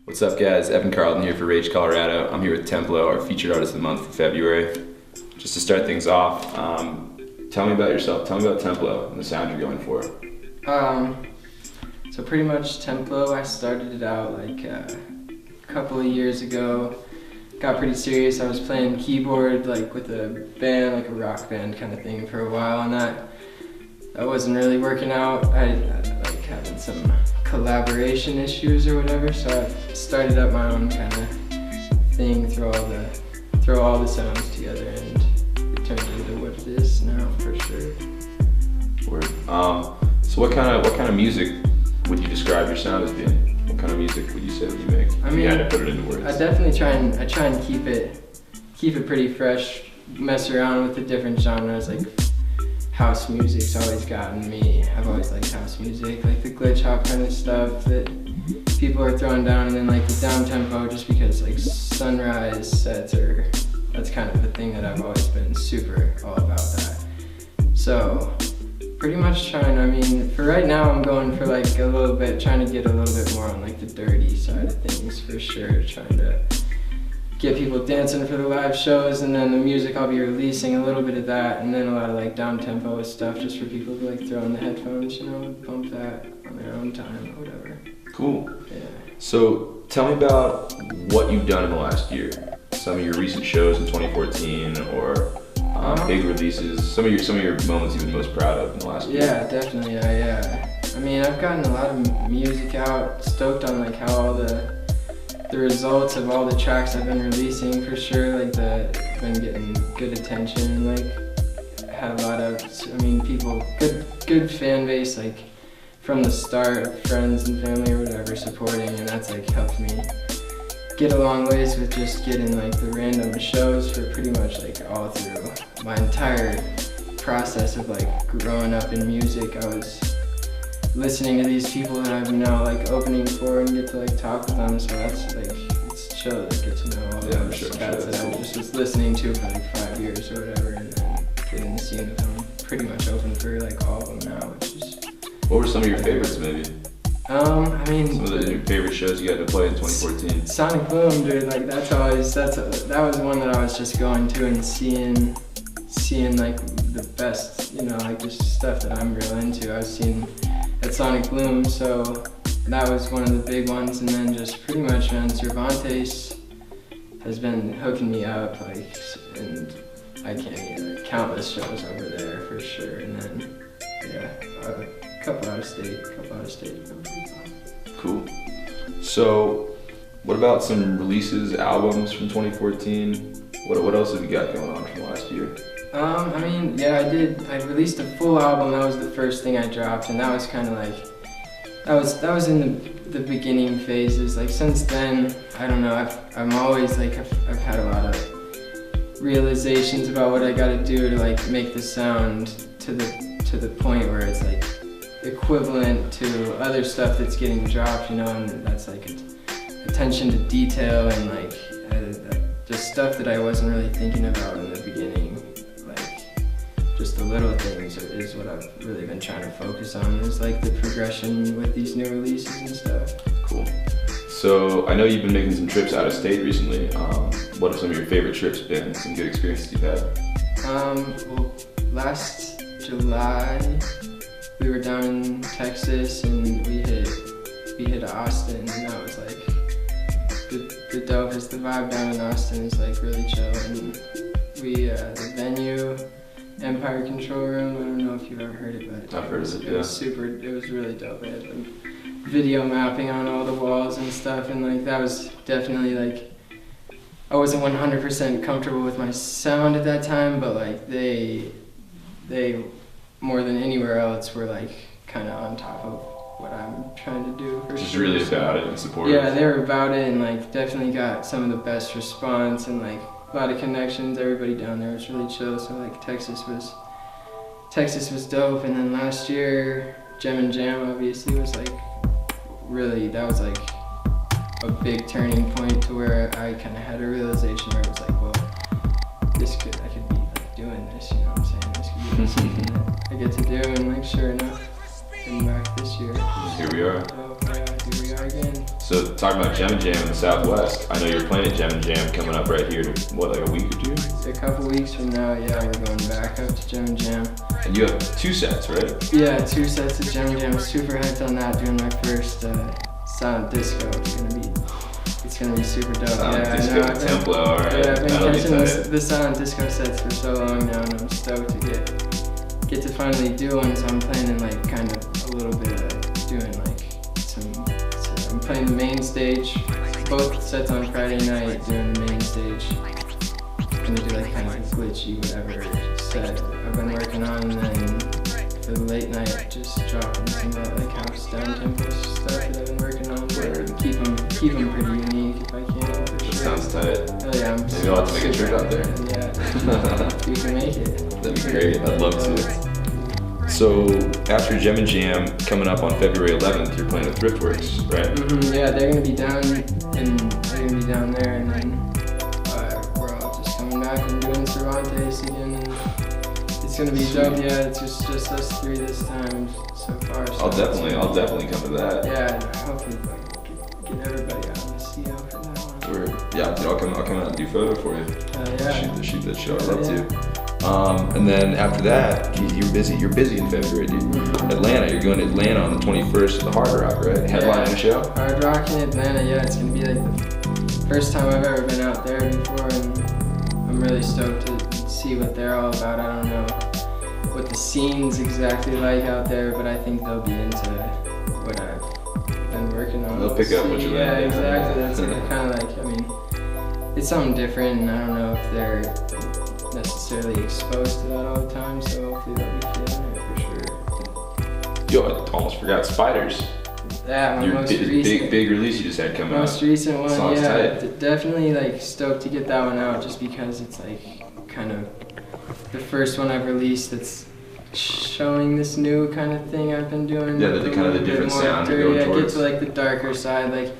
What's up, guys? Evan Carlton here for Rage Colorado. I'm here with Templo, our featured artist of the month for February. Just to start things off, tell me about yourself. Tell me about Templo and the sound you're going for. So pretty much Templo, I started it out like a couple of years ago. Got pretty serious. I was playing keyboard like with a band, like a rock band kind of thing for a while, and that wasn't really working out. I like having some collaboration issues or whatever, so I started up my own kind of thing, throw all the sounds together, and it turned into what it is now for sure. Word. So what kind of music would you describe your sound as being? What kind of music would you say that you make? I mean, you had to put it into words. I definitely try and keep it pretty fresh. Mess around with the different genres. Like house music's always gotten me. I've always liked house music, like the glitch hop kind of stuff that people are throwing down, and then like the down tempo, just because like sunrise sets that's kind of the thing that I've always been super all about that. So pretty much for right now I'm going for like a little bit, trying to get a little bit more on like the dirty side of things for sure, trying to get people dancing for the live shows, and then the music I'll be releasing a little bit of that, and then a lot of like down tempo stuff just for people to like throw in the headphones, bump that on their own time or whatever. Cool. Yeah. So tell me about what you've done in the last year. Some of your recent shows in 2014, or big releases. Some of your moments you've been most proud of in the last year. Yeah, definitely. I've gotten a lot of music out. Stoked on like how all the results of all the tracks I've been releasing for sure. Like been getting good attention. Like had a lot of people, good fan base. Like from the start, friends and family or whatever supporting, and that's like helped me get a long ways with just getting like the random shows for pretty much like all through my entire process of like growing up in music. I was listening to these people that I'm now like opening for and get to like talk with them, so that's like, it's chill to get to know all those cats that I just was listening to for like 5 years or whatever, and then getting to see them pretty much open for like all of them now, which is... What were some of your favorites maybe? Some of your favorite shows you got to play in 2014. Sonic Boom, dude, like that was one that I was just going to and seeing like the best, like just stuff that I'm real into. I was seeing at Sonic Bloom, so that was one of the big ones, and then just pretty much Cervantes has been hooking me up, like, and I can't even countless shows over there for sure, and then a couple out of state. Cool. So, what about some releases, albums from 2014? What else have you got going on from last year? I did. I released a full album. That was the first thing I dropped, and that was kind of like, that was in the beginning phases. Like since then, I don't know. I'm always like I've had a lot of realizations about what I got to do to like make the sound to the point where it's like equivalent to other stuff that's getting dropped, and that's like attention to detail and like just stuff that I wasn't really thinking about in the beginning. Like just the little things is what I've really been trying to focus on, is like the progression with these new releases and stuff. Cool. So I know you've been making some trips out of state recently. What have some of your favorite trips been? Some good experiences you've had? Well, last July we were down in Texas and we hit Austin, and that was like the dopest. The vibe down in Austin is like really chill, and the venue, Empire Control Room, I don't know if you've ever heard it, but I've heard of it, it was really dope. They had the video mapping on all the walls and stuff, and like that was definitely like, I wasn't 100% comfortable with my sound at that time, but like they more than anywhere else were like kind of on top of what I'm trying to do for Just sure. really about it and supportive. Yeah, they were about it, and like definitely got some of the best response, and like a lot of connections. Everybody down there was really chill, so like Texas was dope. And then last year, Gem and Jam obviously was like that was like a big turning point to where I kind of had a realization where it was like, well, I could be like doing this, you know what I'm saying? This could be something that I get to do, and like sure enough, came back this year. Here we are. So yeah, here we are. try again. So talking about Gem and Jam in the Southwest, I know you're playing at Gem and Jam coming up right here, what, like a week or two? A couple weeks from now, yeah, we're going back up to Gem and Jam. And you have 2 sets, right? Yeah, 2 sets of Gem and Jam. Super hyped on that, doing my first silent disco. It's gonna be super dope. Silent yeah, disco I know. at Templo, alright. Yeah, I've been That'll be catching tight. the silent disco sets for so long now, and I'm stoked to get to finally do one. So I'm playing in like kind of a little bit of doing like I'm playing the main stage, both sets on Friday night, doing the main stage. Gonna do like kind of a glitchy whatever set I've been working on, and then for the late night just dropping some of that like house down tempo stuff that I've been working on. Keep them pretty unique if I can. For That sure. sounds tight. Oh yeah, I'm Maybe I'll have to make a trip out there. Yeah, you can make it. That'd be great. I'd love to. So after Gem and Jam coming up on February 11th, you're playing at Thriftworks, right? Yeah, they're gonna be down there, and then we're all just coming back and doing Cervantes again, and it's gonna be dope. Yeah, it's just us 3 this time so far. So I'll definitely come to that. Yeah, hopefully get everybody out in the CO for that one. Yeah, dude, I'll come out and do photo for you. Yeah. Shoot that show. I'd love to. And then after that, geez, you're busy. You're busy in February, dude. Atlanta, you're going to Atlanta on the 21st at the Hard Rock, right? Headlining the show? Hard Rock in Atlanta, yeah, it's gonna be like the first time I've ever been out there before, and I'm really stoked to see what they're all about. I don't know what the scene's exactly like out there, but I think they'll be into what I've been working on. They'll pick up what you like. Yeah, exactly. That's kind of like, I mean, it's something different, and I don't know if they're necessarily exposed to that all the time, so hopefully they'll be feeling it for sure. Yo, I almost forgot Spiders. Yeah, my Your most recent. big release you just had coming out. Most recent one, Song's yeah, tight. definitely like stoked to get that one out, just because it's like kind of the first one I've released that's showing this new kind of thing I've been doing. Yeah, with kind of the a bit different more sound you're dirty. going I get towards. to like the darker side. Like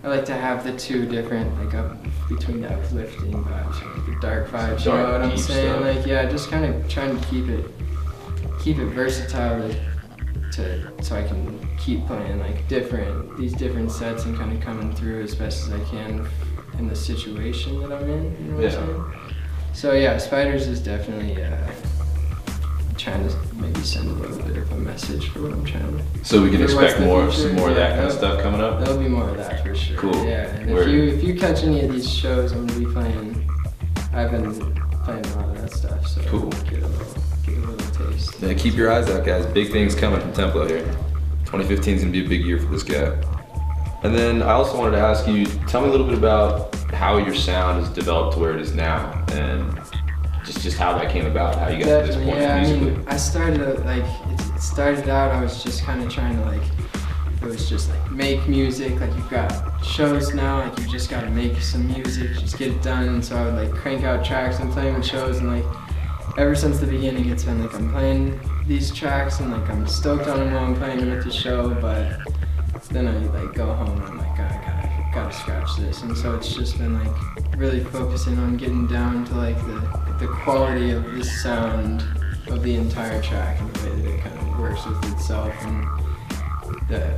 I like to have the 2 different, like up between the uplifting vibes and the dark vibes. You know what I'm deep saying? stuff. Like yeah, just kind of trying to keep it versatile. So I can keep playing like these different sets and kind of coming through as best as I can in the situation that I'm in. You know what I'm saying? So yeah, Spiders is definitely trying to maybe send a little bit of a message for what I'm trying to. So we can for what's expect the some future. more of that Yeah, kind of stuff coming up? There'll be more of that for sure. Cool. Yeah, and Word. if you catch any of these shows, I'm gonna be playing. I've been playing a lot of that stuff, so Cool. get a little taste. Yeah, keep your eyes out, guys. Big things coming from Templo here. 2015 is gonna be a big year for this guy. And then I also wanted to ask you, tell me a little bit about how your sound has developed to where it is now, and just how that came about, how you got to this point musically. I mean, I started it started out, I was just kind of trying to it was just like make music, like you've got shows now, like you just gotta make some music, just get it done. And so I would like crank out tracks and play with shows, and like ever since the beginning it's been like I'm playing these tracks and like I'm stoked on them while I'm playing them at the show, but then I like go home and I'm like, God, I gotta scratch this. And so it's just been like really focusing on getting down to like the quality of the sound of the entire track and the way that it kind of works with itself, and the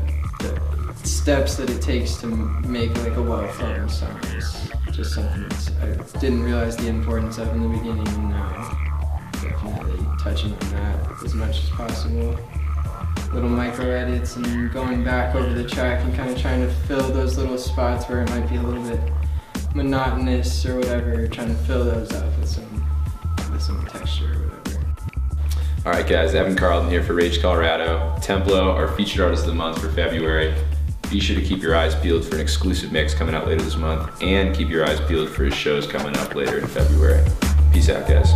steps that it takes to make like a well-formed song is just something that I didn't realize the importance of in the beginning, and now definitely touching on that as much as possible. Little micro edits and going back over the track and kind of trying to fill those little spots where it might be a little bit monotonous or whatever, trying to fill those up with some texture or whatever. All right, guys, Evan Carlton here for Rage Colorado. Templo, our featured artist of the month for February. Be sure to keep your eyes peeled for an exclusive mix coming out later this month, and keep your eyes peeled for his shows coming up later in February. Peace out, guys.